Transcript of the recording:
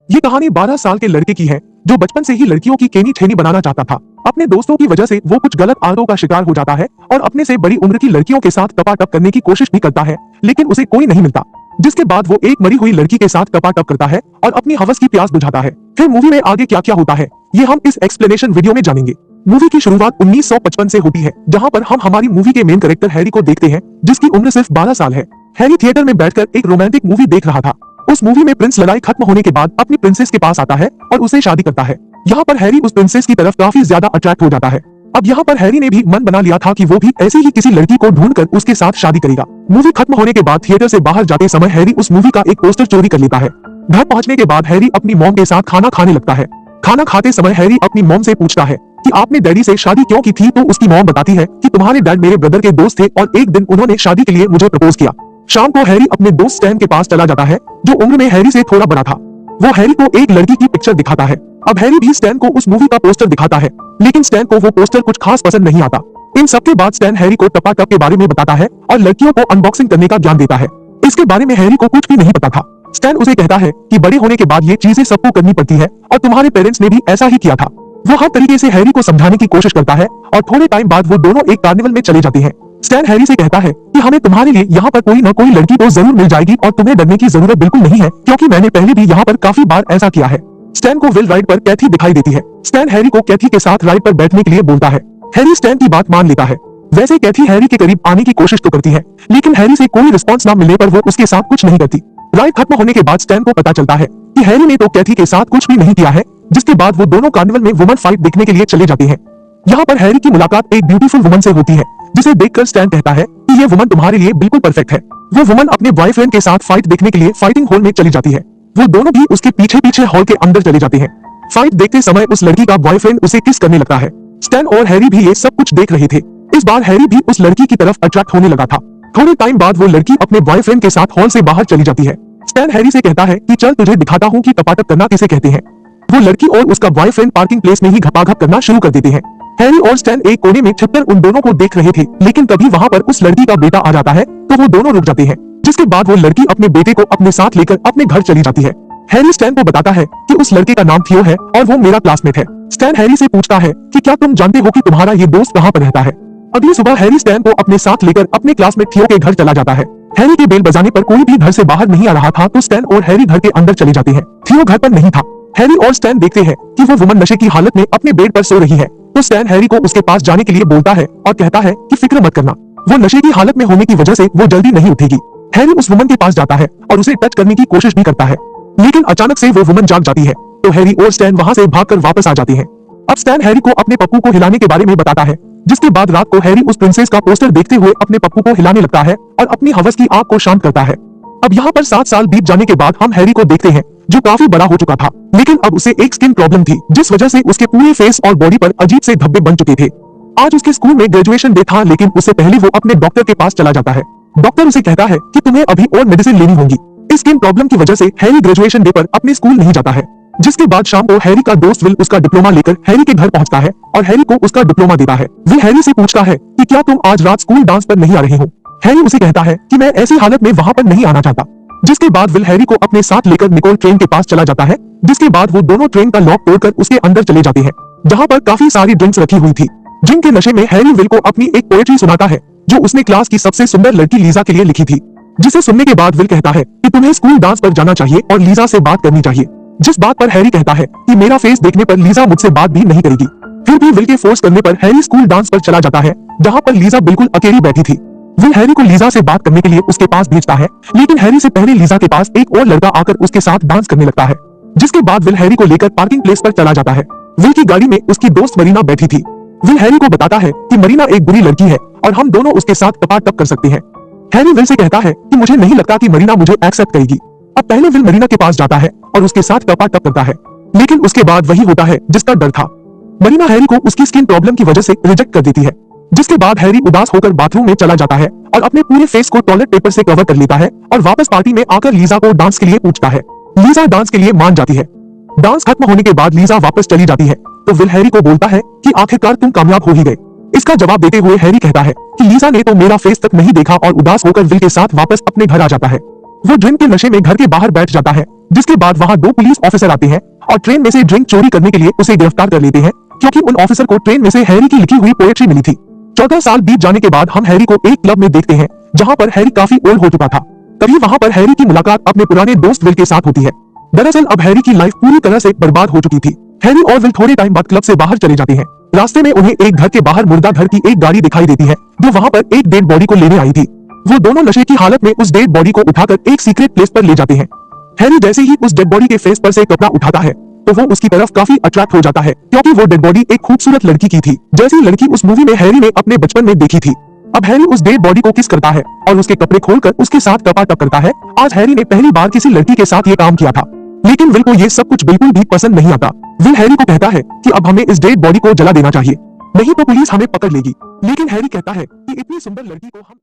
ये कहानी 12 साल के लड़के की है जो बचपन से ही लड़कियों की केनी ठेनी बनाना चाहता था। अपने दोस्तों की वजह से वो कुछ गलत आदतों का शिकार हो जाता है और अपने से बड़ी उम्र की लड़कियों के साथ टपाटप करने की कोशिश भी करता है, लेकिन उसे कोई नहीं मिलता। जिसके बाद वो एक मरी हुई लड़की के साथ टपाटप करता है और अपनी हवस की प्यास बुझाता है। फिर मूवी में आगे क्या क्या होता है ये हम इस एक्सप्लेनेशन वीडियो में जानेंगे। मूवी की शुरुआत 1955 से होती है, जहाँ पर हम हमारी मूवी के मेन कैरेक्टर हैरी को देखते हैं, जिसकी उम्र सिर्फ 12 साल है। हैरी थिएटर में बैठकर एक रोमांटिक मूवी देख रहा था। उस मूवी में प्रिंस लड़ाई खत्म होने के बाद अपनी प्रिंसेस के पास आता है और उसे शादी करता है। यहाँ पर हैरी उस प्रिंसेस की तरफ काफी ज्यादा अट्रैक्ट हो जाता है। अब यहाँ पर हैरी ने भी मन बना लिया था कि वो भी ऐसी ही किसी लड़की को ढूंढकर उसके साथ शादी करेगा। मूवी खत्म होने के बाद थिएटर से बाहर जाते समय हैरी उस मूवी का एक पोस्टर चोरी कर लेता है। घर पहुंचने के बाद हैरी अपनी मॉम के साथ खाना खाने लगता है। खाना खाते समय हैरी अपनी मॉम से पूछता है कि आपने डैडी से शादी क्यों की थी, तो उसकी मॉम बताती है कि तुम्हारे डैड मेरे ब्रदर के दोस्त थे और एक दिन उन्होंने शादी के लिए मुझे प्रपोज किया। शाम को हैरी अपने दोस्त स्टैन के पास चला जाता है, जो उम्र में हैरी से थोड़ा बड़ा था। वो हैरी को एक लड़की की पिक्चर दिखाता है। अब हैरी भी स्टैन को उस मूवी का पोस्टर दिखाता है, लेकिन स्टैन को वो पोस्टर कुछ खास पसंद नहीं आता। इन सबके बाद स्टैन हैरी को टपाटप के बारे में बताता है और लड़कियों को अनबॉक्सिंग करने का ज्ञान देता है। इसके बारे में हैरी को कुछ भी नहीं पता था। स्टैन उसे कहता है कि बड़े होने के बाद ये चीजें सबको करनी पड़ती है और तुम्हारे पेरेंट्स ने भी ऐसा ही किया था। वो हर तरीके से हैरी को समझाने की कोशिश करता है और थोड़े टाइम बाद वो दोनों एक कार्निवल में चले जाते हैं। स्टैन हैरी से कहता है कि हमें तुम्हारे लिए यहाँ पर कोई न कोई लड़की तो जरूर मिल जाएगी और तुम्हें डरने की जरूरत बिल्कुल नहीं है, क्योंकि मैंने पहले भी यहाँ पर काफी बार ऐसा किया है। स्टैन को विल राइड पर कैथी दिखाई देती है। स्टैन हैरी को कैथी के साथ राइड पर बैठने के लिए बोलता है। हैरी स्टैन की बात मान लेता है। वैसे कैथी हैरी के करीब आने की कोशिश तो करती है, लेकिन हैरी से कोई रिस्पॉन्स न मिलने पर वो उसके साथ कुछ नहीं करती। राइड खत्म होने के बाद स्टैन को पता चलता है कि हैरी ने तो कैथी के साथ कुछ भी नहीं किया है, जिसके बाद वो दोनों कार्निवल में वुमन फाइट देखने के लिए चले जाते हैं। यहाँ पर हैरी की मुलाकात एक ब्यूटीफुल वुमन से होती है, जिसे देखकर स्टैन कहता है कि ये वुमन तुम्हारे लिए बिल्कुल परफेक्ट है। वो वुमन अपने बॉयफ्रेंड के साथ फाइट देखने के लिए फाइटिंग हॉल में चली जाती है। वो दोनों भी उसके पीछे पीछे हॉल के अंदर चले जाते हैं। फाइट देखते समय उस लड़की का बॉयफ्रेंड उसे किस करने लगता है। स्टैन और हैरी भी ये सब कुछ देख रहे थे। इस बार हैरी भी उस लड़की की तरफ अट्रैक्ट होने लगा था। थोड़े टाइम बाद वो लड़की अपने बॉयफ्रेंड के साथ हॉल से बाहर चली जाती है। स्टैन हैरी से कहता है कि चल तुझे दिखाता हूँ कि टपाटप करना किसे कहते हैं। वो लड़की और उसका बॉयफ्रेंड पार्किंग प्लेस में ही घपाघप करना शुरू कर देते हैं। हैरी और स्टैन एक कोने में छिपकर उन दोनों को देख रहे थे, लेकिन तभी वहाँ पर उस लड़की का बेटा आ जाता है, तो वो दोनों रुक जाते हैं। जिसके बाद वो लड़की अपने बेटे को अपने साथ लेकर अपने घर चली जाती है। हैरी स्टैन को बताता है कि उस लड़के का नाम थियो है और वो मेरा क्लासमेट है। स्टैन हैरी से पूछता है कि क्या तुम जानते हो कि तुम्हारा ये दोस्त कहाँ पर रहता है। अगली सुबह हैरी स्टैन को अपने साथ लेकर अपने क्लासमेट थियो के घर चला जाता है। हैरी के बेल बजाने पर कोई भी घर से बाहर नहीं आ रहा था, तो स्टैन और हैरी घर के अंदर चले जाते हैं। थियो घर पर नहीं था। हैरी और स्टैन देखते हैं कि वो वुमन नशे की हालत में अपने बेड पर सो रही है, तो स्टैन हैरी को उसके पास जाने के लिए बोलता है और कहता है कि फिक्र मत करना, वो नशे की हालत में होने की वजह से वो जल्दी नहीं उठेगी। हैरी उस वुमन के पास जाता है और उसे टच करने की कोशिश भी करता है, लेकिन अचानक से वो वुमन जाग जाती है, तो हैरी और स्टैन वहाँ से भागकर वापस आ जाते हैं। अब स्टैन हैरी को अपने पप्पू को हिलाने के बारे में बताता है, जिसके बाद रात को हैरी उस प्रिंसेस का पोस्टर देखते हुए अपने पप्पू को हिलाने लगता है और अपनी हवस की आग को शांत करता है। अब यहाँ पर 7 साल बीत जाने के बाद हम हैरी को देखते हैं, जो काफी बड़ा हो चुका था, लेकिन अब उसे एक स्किन प्रॉब्लम थी, जिस वजह से उसके पूरे फेस और बॉडी पर अजीब से धब्बे बन चुके थे। आज उसके स्कूल में ग्रेजुएशन डे था, लेकिन उससे पहले वो अपने डॉक्टर के पास चला जाता है। डॉक्टर उसे कहता है कि तुम्हें अभी और मेडिसिन लेनी होगी। इस स्किन प्रॉब्लम की वजह से हैरी ग्रेजुएशन डे पर अपने स्कूल नहीं जाता है। जिसके बाद शाम को हैरी का दोस्त विल उसका डिप्लोमा लेकर हैरी के घर पहुंचता है और हैरी को उसका डिप्लोमा देता है। विल हैरी से पूछता है कि क्या तुम आज रात स्कूल डांस पर नहीं आ रहे हो। हैरी उसे कहता है कि मैं ऐसी हालत में वहाँ पर नहीं आना चाहता। जिसके बाद विल हैरी को अपने साथ लेकर निकोल ट्रेन के पास चला जाता है। जिसके बाद वो दोनों ट्रेन का लॉक तोड़कर उसके अंदर चले जाते हैं, जहाँ पर काफी सारी ड्रिंक्स रखी हुई थी। ड्रिंक के नशे में हैरी विल को अपनी एक पोएट्री सुनाता है, जो उसने क्लास की सबसे सुंदर लड़की लीजा के लिए लिखी थी। जिसे सुनने के बाद विल कहता है कि तुम्हें स्कूल डांस पर जाना चाहिए और लीजा से बात करनी चाहिए। जिस बात पर हैरी कहता है कि मेरा फेस देखने पर लीजा मुझसे बात भी नहीं करेगी। फिर भी विल के फोर्स करने पर हैरी स्कूल डांस पर चला जाता है, जहाँ पर लीजा बिल्कुल अकेली बैठी थी। विल हैरी को लीजा से बात करने के लिए उसके पास भेजता है, लेकिन हैरी से पहले लीजा के पास एक और लड़का आकर उसके साथ डांस करने लगता है। जिसके बाद विल हैरी को लेकर पार्किंग प्लेस पर चला जाता है। विल की गाड़ी में उसकी दोस्त मरीना बैठी थी। विल हैरी को बताता है कि मरीना एक बुरी लड़की है और हम दोनों उसके साथ टपाटप कर सकते हैं। हैरी विल से कहता है कि मुझे नहीं लगता कि मरीना मुझे एक्सेप्ट करेगी। अब पहले विल मरीना के पास जाता है और उसके साथ टपाटप करता है, लेकिन उसके बाद वही होता है जिसका डर था। मरीना हैरी को उसकी स्किन प्रॉब्लम की वजह से रिजेक्ट कर देती है। जिसके बाद हैरी उदास होकर बाथरूम में चला जाता है और अपने पूरे फेस को टॉयलेट पेपर से कवर कर लेता है और वापस पार्टी में आकर लीजा को डांस के लिए पूछता है। लीजा डांस के लिए मान जाती है। डांस खत्म होने के बाद लीजा वापस चली जाती है, तो विल हैरी को बोलता है कि आखिरकार तुम कामयाब हो ही गए। इसका जवाब देते हुए हैरी कहता है कि लीजा ने तो मेरा फेस तक नहीं देखा और उदास होकर विल के साथ वापस अपने घर आ जाता है। वो ड्रिंक के नशे में घर के बाहर बैठ जाता है, जिसके बाद वहाँ 2 पुलिस ऑफिसर आते हैं और ट्रेन में से ड्रिंक चोरी करने के लिए उसे गिरफ्तार कर लेते हैं, क्योंकि उन ऑफिसर को ट्रेन में से हैरी की लिखी हुई पोएट्री मिली थी। 14 साल बीत जाने के बाद हम हैरी को एक क्लब में देखते हैं, जहाँ पर हैरी काफी ओल्ड हो चुका था। तभी वहाँ पर हैरी की मुलाकात अपने पुराने दोस्त विल के साथ होती है। दरअसल अब हैरी की लाइफ पूरी तरह से बर्बाद हो चुकी थी। हैरी और विल थोड़े टाइम बाद क्लब से बाहर चले जाते हैं। रास्ते में उन्हें एक घर के बाहर मुर्दा घर की एक गाड़ी दिखाई देती है, जो वहाँ पर एक डेड बॉडी को लेने आई थी। वो दोनों नशे की हालत में उस डेड बॉडी को उठाकर एक सीक्रेट प्लेस पर ले जाते हैं। हैरी जैसे ही उस डेड बॉडी के फेस पर से कपड़ा उठाता है, तो वो उसकी तरफ काफी अट्रैक्ट हो जाता है, क्योंकि वो डेड बॉडी एक खूबसूरत लड़की की थी, जैसी लड़की उस मूवी में हैरी ने अपने बचपन में देखी थी। अब हैरी उस डेड बॉडी को किस करता है और उसके कपड़े खोलकर उसके साथ टपाटप करता है। आज हैरी ने पहली बार किसी लड़की के साथ ये काम किया था, लेकिन विल को ये सब कुछ बिल्कुल भी पसंद नहीं आता। विल हैरी को कहता है कि अब हमें इस डेड बॉडी को जला देना चाहिए, नहीं तो पुलिस हमें पकड़ लेगी। लेकिन हैरी कहता है कि इतनी सुंदर लड़की को हम